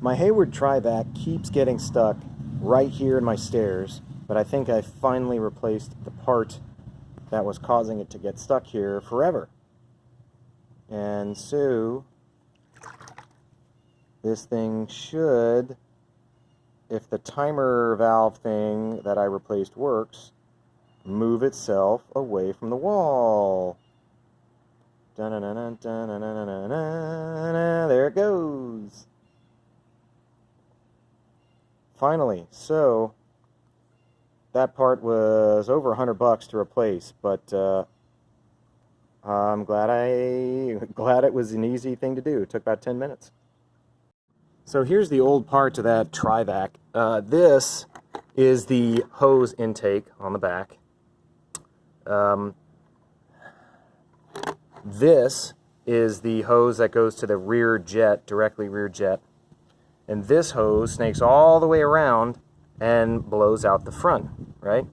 My Hayward Trivac keeps getting stuck right here in my stairs, but I think I finally replaced the part that was causing it to get stuck here forever. And so this thing should, if the timer valve thing that I replaced works, move itself away from the wall. There it goes. Finally, so that part was over $100 to replace, but I'm glad it was an easy thing to do. It took about 10 minutes. So here's the old part to that Trivac. This is the hose intake on the back. This is the hose that goes to the rear jet, directly rear jet. And this hose snakes all the way around and blows out the front, right?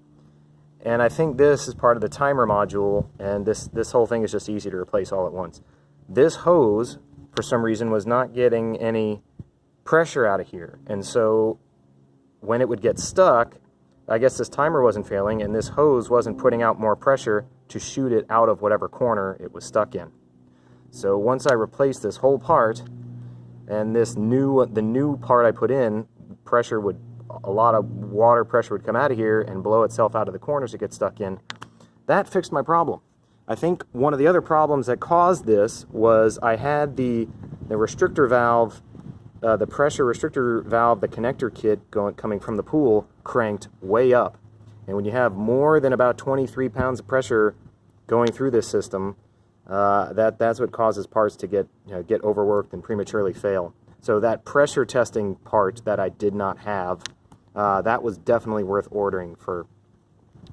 And I think this is part of the timer module, and this whole thing is just easy to replace all at once. This hose, for some reason, was not getting any pressure out of here. And so when it would get stuck, I guess this timer wasn't failing, and this hose wasn't putting out more pressure to shoot it out of whatever corner it was stuck in. So once I replaced this whole part, and the new part I put in, a lot of water pressure would come out of here and blow itself out of the corners it gets stuck in. That fixed my problem. I think one of the other problems that caused this was I had the restrictor valve, the pressure restrictor valve, the connector kit coming from the pool cranked way up. And when you have more than about 23 pounds of pressure going through this system, that's what causes parts to get overworked and prematurely fail. So that pressure testing part that I did not have, that was definitely worth ordering for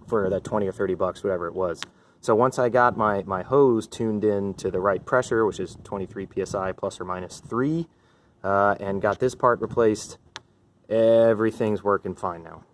that 20 or 30 bucks, whatever it was. So once I got my hose tuned in to the right pressure, which is 23 psi plus or minus 3, and got this part replaced, everything's working fine now.